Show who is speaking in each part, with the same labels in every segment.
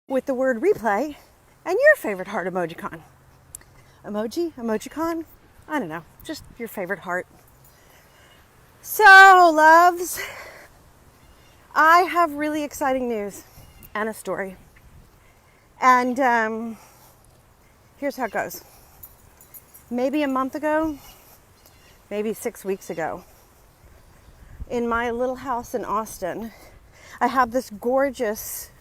Speaker 1: with the word replay and your favorite heart emojicon. Emojicon? I don't know, just your favorite heart. So, loves, I have really exciting news and a story. And here's how it goes. Maybe a month ago, maybe 6 weeks ago, in my little house in Austin, I have this gorgeous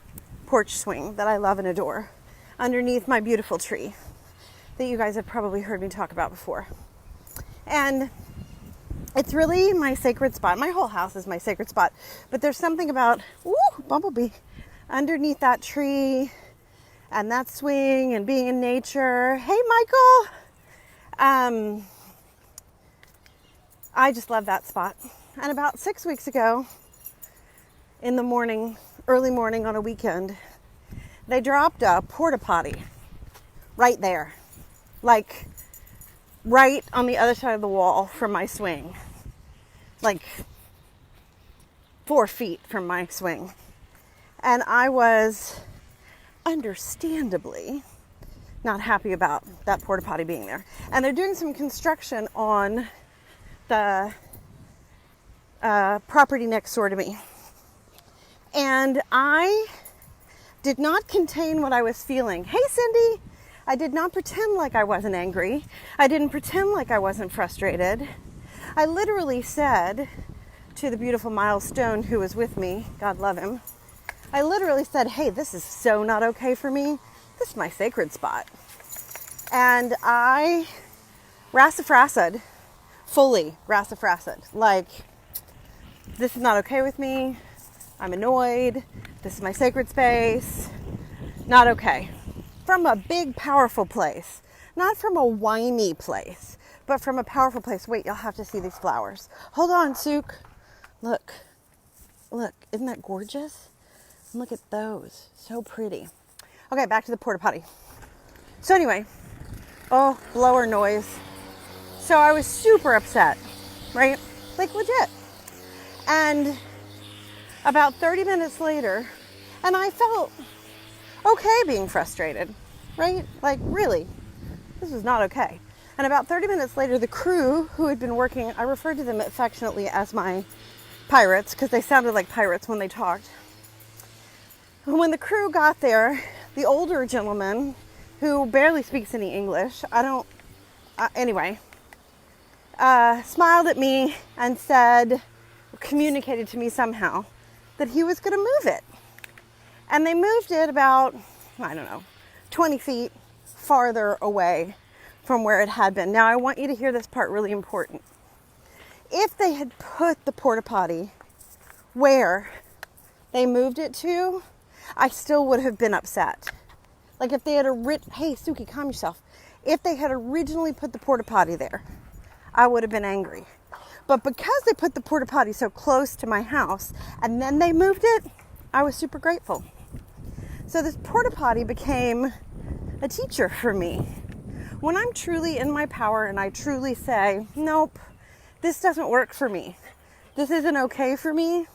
Speaker 1: porch swing that I love and adore underneath my beautiful tree that you guys have probably heard me talk about before. And it's really my sacred spot. My whole house is my sacred spot. But there's something about, bumblebee, underneath that tree and that swing and being in nature. Hey, Michael. I just love that spot. And about 6 weeks ago, in the morning, early morning on a weekend, they dropped a porta potty right there, like right on the other side of the wall from my swing, like 4 feet from my swing. And I was understandably not happy about that porta potty being there. And they're doing some construction on the property next door to me. And I did not contain what I was feeling. Hey, Cindy! I did not pretend like I wasn't angry. I didn't pretend like I wasn't frustrated. I literally said to the beautiful Miles Stone, who was with me, God love him, I literally said, hey, this is so not okay for me. This is my sacred spot. And I rassafrassed, fully rassafrassed, like, this is not okay with me. I'm annoyed. This is my sacred space. Not okay. From a big, powerful place. Not from a whiny place, but from a powerful place. Wait, you'll have to see these flowers. Hold on, Sook. Look. Look, isn't that gorgeous? Look at those. So pretty. Okay, back to the porta potty. So anyway, blower noise. So I was super upset, right? Like legit. And about 30 minutes later, and I felt okay being frustrated, right? Like, really, this was not okay. And about 30 minutes later, the crew who had been working, I referred to them affectionately as my pirates because they sounded like pirates when they talked. And when the crew got there, the older gentleman who barely speaks any English, smiled at me and said, communicated to me somehow that he was going to move it. And they moved it about, 20 feet farther away from where it had been. Now, I want you to hear this part, really important. If they had put the porta potty where they moved it to, I still would have been upset. Like if they had hey, Suki, calm yourself. If they had originally put the porta potty there, I would have been angry. But because they put the porta potty so close to my house and then they moved it, I was super grateful. So this porta potty became a teacher for me. When I'm truly in my power and I truly say, nope, this doesn't work for me. This isn't okay for me.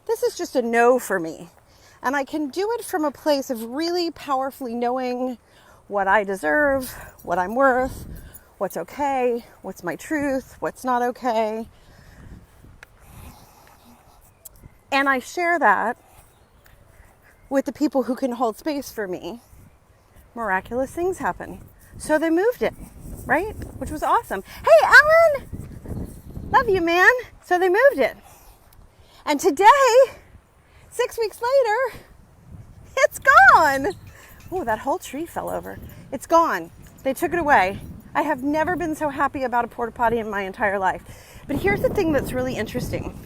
Speaker 1: This is just a no for me. And I can do it from a place of really powerfully knowing what I deserve, what I'm worth, what's okay, what's my truth, what's not okay. And I share that with the people who can hold space for me. Miraculous things happen. So they moved it, right? Which was awesome. Hey, Alan! Love you, man. So they moved it. And today, 6 weeks later, it's gone. Oh, that whole tree fell over. It's gone. They took it away. I have never been so happy about a porta potty in my entire life. But here's the thing that's really interesting.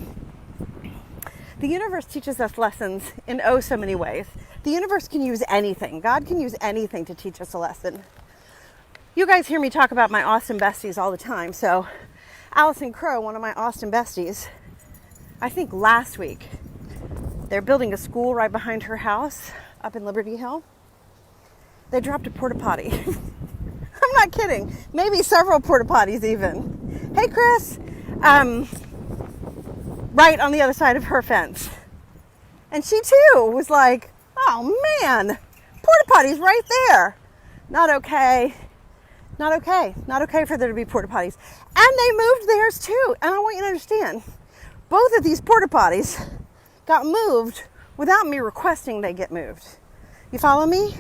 Speaker 1: The universe teaches us lessons in so many ways. The universe can use anything. God can use anything to teach us a lesson. You guys hear me talk about my Austin besties all the time. So Allison Crow, one of my Austin besties, I think last week, they're building a school right behind her house up in Liberty Hill. They dropped a porta potty. I'm not kidding. Maybe several porta potties even. Hey, Chris. Right on the other side of her fence. And she too was like, oh man, Porta potties right there. Not okay. Not okay. Not okay for there to be porta potties. And they moved theirs too. And I want you to understand, both of these porta potties got moved without me requesting they get moved. You follow me?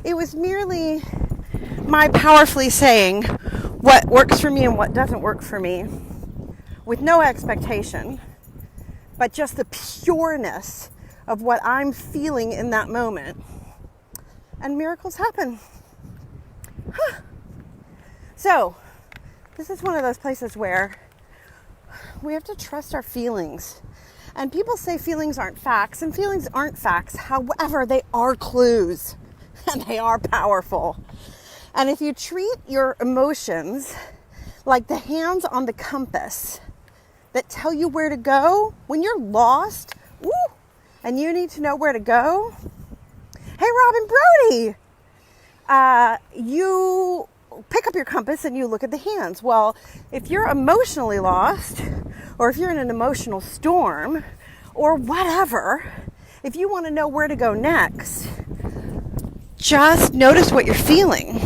Speaker 1: It was merely my powerfully saying what works for me and what doesn't work for me with no expectation, but just the pureness of what I'm feeling in that moment. And miracles happen. So, this is one of those places where we have to trust our feelings. And people say feelings aren't facts, and feelings aren't facts. However, they are clues, and they are powerful. And if you treat your emotions like the hands on the compass that tell you where to go, when you're lost, and you need to know where to go. Hey, Robin Brody, you pick up your compass and you look at the hands. Well, if you're emotionally lost, or if you're in an emotional storm, or whatever, if you want to know where to go next, just notice what you're feeling.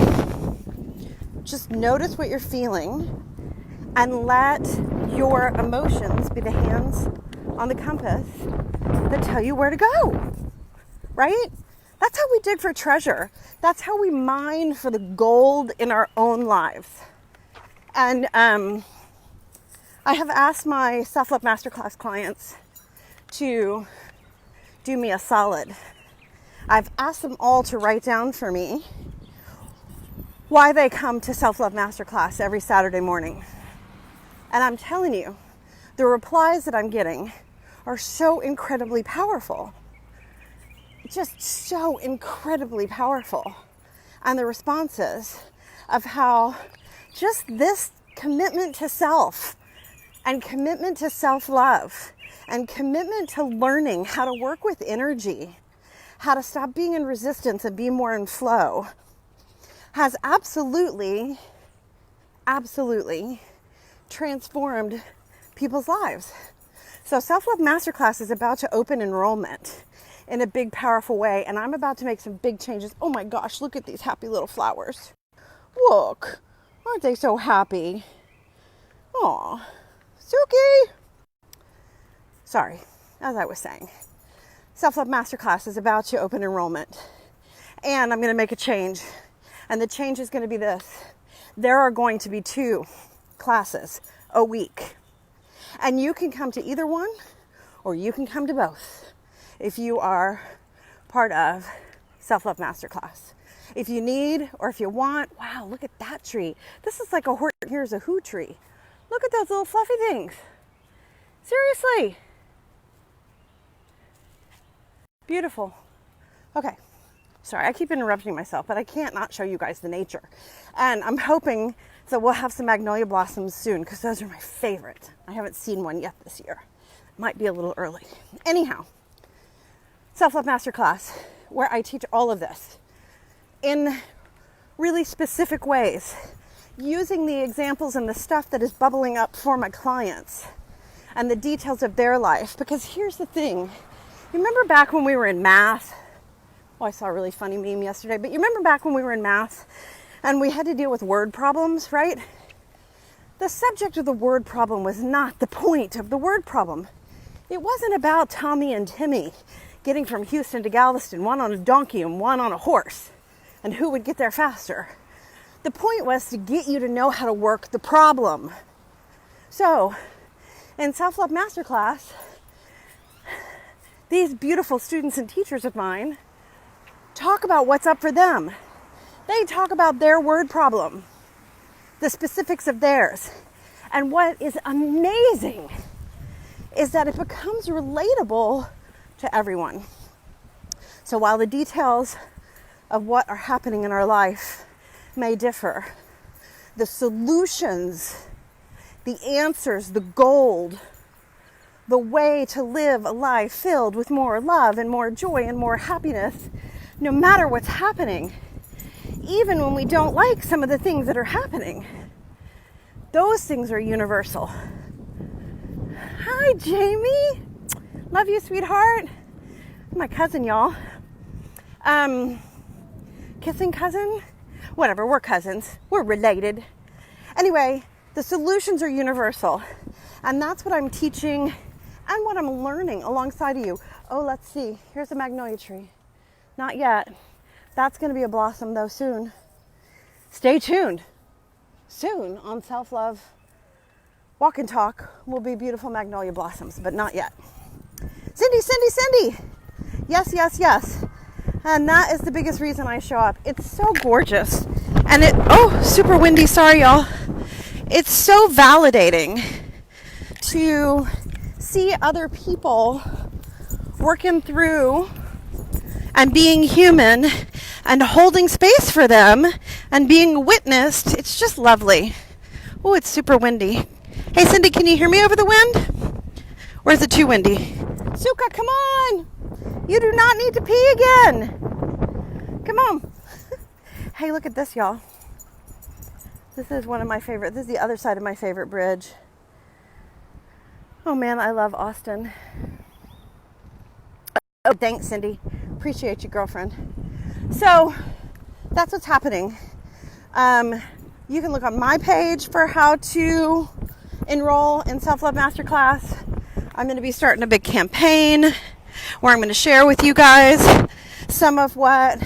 Speaker 1: Just notice what you're feeling and let your emotions be the hands on the compass that tell you where to go, right? That's how we dig for treasure. That's how we mine for the gold in our own lives. And I have asked my Self-Love Masterclass clients to do me a solid. I've asked them all to write down for me why they come to Self-Love Masterclass every Saturday morning. And I'm telling you, the replies that I'm getting are so incredibly powerful. Just so incredibly powerful. And the responses of how just this commitment to self and commitment to self-love and commitment to learning how to work with energy, how to stop being in resistance and be more in flow, has absolutely transformed people's lives. So Self-Love Masterclass is about to open enrollment in a big, powerful way, and I'm about to make some big changes. Oh my gosh, look at these happy little flowers. Look, aren't they so happy? Aw, Suki. Sorry, as I was saying, Self-Love Masterclass is about to open enrollment, and I'm going to make a change. And the change is going to be this. There are going to be 2 classes a week. And you can come to either one, or you can come to both if you are part of Self-Love Masterclass. If you need, or if you want, wow, look at that tree. This is like a here's a who tree. Look at those little fluffy things. Seriously. Beautiful. Okay. Sorry, I keep interrupting myself, but I can't not show you guys the nature. And I'm hoping that we'll have some magnolia blossoms soon, because those are my favorite. I haven't seen one yet this year. Might be a little early. Anyhow, Self-Love Masterclass, where I teach all of this in really specific ways, using the examples and the stuff that is bubbling up for my clients and the details of their life. Because here's the thing. You remember back when we were in math? Oh, I saw a really funny meme yesterday, but you remember back when we were in math and we had to deal with word problems, right? The subject of the word problem was not the point of the word problem. It wasn't about Tommy and Timmy getting from Houston to Galveston, one on a donkey and one on a horse, and who would get there faster. The point was to get you to know how to work the problem. So, in Self-Love Masterclass, these beautiful students and teachers of mine talk about what's up for them. They talk about their word problem, the specifics of theirs. And what is amazing is that it becomes relatable to everyone. So while the details of what are happening in our life may differ, the solutions, the answers, the gold, the way to live a life filled with more love and more joy and more happiness, no matter what's happening, even when we don't like some of the things that are happening, those things are universal. Hi, Jamie. Love you, sweetheart. My cousin, y'all. kissing cousin? Whatever, we're cousins. We're related. Anyway, the solutions are universal. And that's what I'm teaching and what I'm learning alongside of you. Oh, let's see. Here's a magnolia tree. Not yet. That's going to be a blossom, though, soon. Stay tuned. Soon on Self-Love Walk and Talk will be beautiful magnolia blossoms, but not yet. Cindy, Cindy, Cindy. Yes, yes, yes. And that is the biggest reason I show up. It's so gorgeous. And super windy. Sorry, y'all. It's so validating to see other people working through and being human and holding space for them and being witnessed. It's just lovely. Oh, it's super windy. Hey, Cindy, can you hear me over the wind? Or is it too windy? Suka, come on. You do not need to pee again. Come on. Hey, look at this, y'all. This is one of my favorite. This is the other side of my favorite bridge. Oh, man, I love Austin. Oh, thanks, Cindy. Appreciate you, girlfriend. So that's what's happening. You can look on my page for how to enroll in Self-Love Masterclass. I'm going to be starting a big campaign where I'm going to share with you guys some of what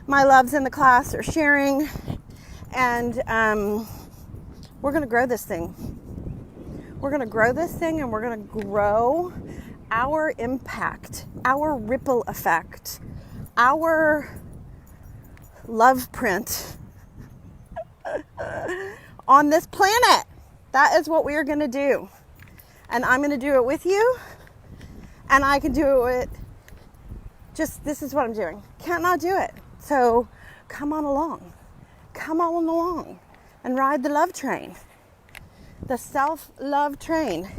Speaker 1: my loves in the class are sharing. And we're going to grow this thing. We're going to grow this thing, and we're going to grow our impact, our ripple effect, our love print on this planet. That is what we are going to do. And I'm going to do it with you. And I can do it. This is what I'm doing. Can't not do it. So come on along. Come on along and ride the love train. The self-love train.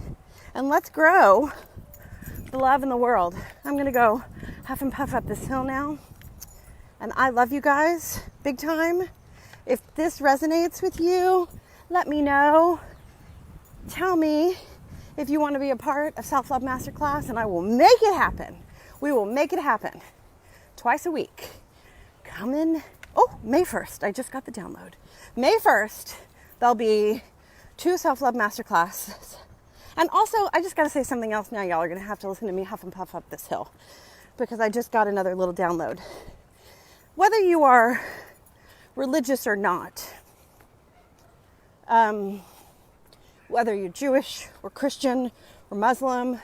Speaker 1: And let's grow the love in the world. I'm going to go huff and puff up this hill now. And I love you guys big time. If this resonates with you, let me know. Tell me if you want to be a part of Self-Love Masterclass, and I will make it happen. We will make it happen. Twice a week. Come in. Oh, May 1st. I just got the download. May 1st, there'll be 2 Self-Love Masterclasses. And also, I just got to say something else now. Y'all are going to have to listen to me huff and puff up this hill because I just got another little download. Whether you are religious or not, whether you're Jewish or Christian or Muslim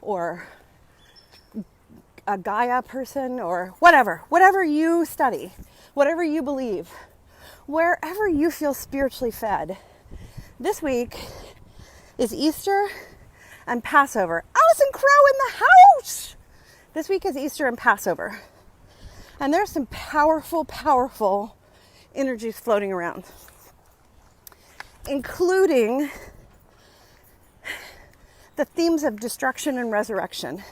Speaker 1: or a Gaia person or whatever you study, whatever you believe, wherever you feel spiritually fed, this week is Easter and Passover. Allison Crow in the house! This week is Easter and Passover. And there's some powerful, powerful energies floating around, including the themes of destruction and resurrection,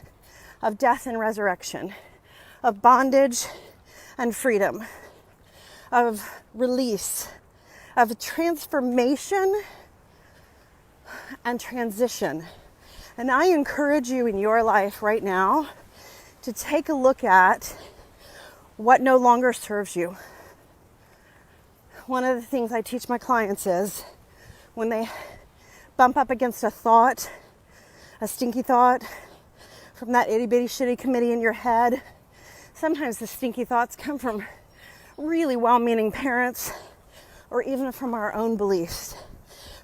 Speaker 1: of death and resurrection, of bondage and freedom, of release, of transformation and transition. And I encourage you in your life right now to take a look at what no longer serves you. One of the things I teach my clients is when they bump up against a thought, a stinky thought from that itty bitty shitty committee in your head. Sometimes the stinky thoughts come from really well-meaning parents or even from our own beliefs.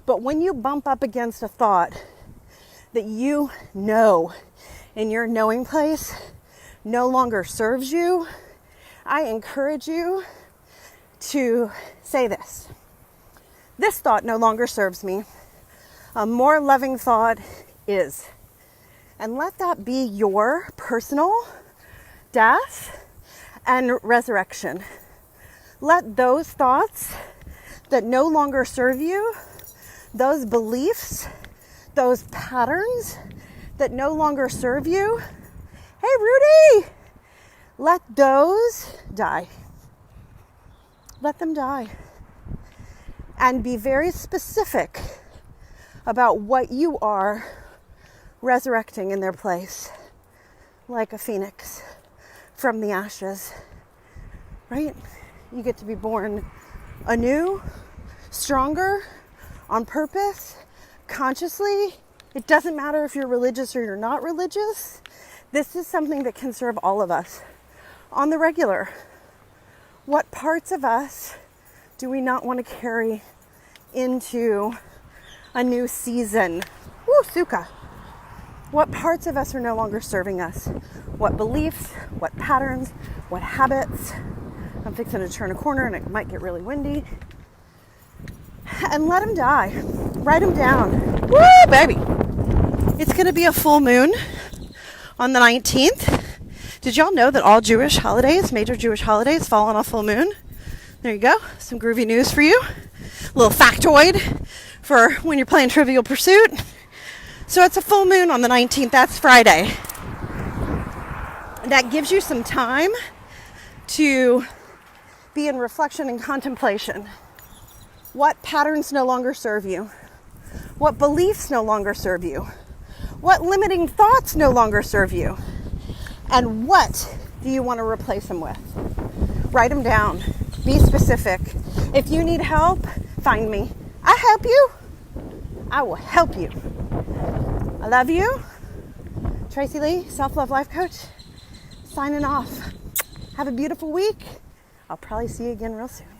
Speaker 1: But when you bump up against a thought that you know in your knowing place no longer serves you, I encourage you to say this. This thought no longer serves me. A more loving thought is. And let that be your personal death and resurrection. Let those thoughts that no longer serve you, those beliefs, those patterns that no longer serve you, hey Rudy, let those die. Let them die. And be very specific about what you are resurrecting in their place, like a phoenix from the ashes. right? You get to be born anew, stronger, on purpose, consciously. It doesn't matter if you're religious or you're not religious. This is something that can serve all of us on the regular. What parts of us do we not want to carry into a new season? Woo, Suka. What parts of us are no longer serving us? What beliefs, what patterns, what habits? I'm fixing to turn a corner and it might get really windy. And let them die. Write them down. Woo, baby. It's going to be a full moon on the 19th. Did y'all know that all Jewish holidays, major Jewish holidays, fall on a full moon? There you go. Some groovy news for you. A little factoid for when you're playing Trivial Pursuit. So it's a full moon on the 19th. That's Friday. And that gives you some time to be in reflection and contemplation. What patterns no longer serve you? What beliefs no longer serve you? What limiting thoughts no longer serve you? And what do you want to replace them with? Write them down. Be specific. If you need help, find me. I'll help you. I will help you. I love you. Tracy Lee, Self-Love Life Coach, signing off. Have a beautiful week. I'll probably see you again real soon.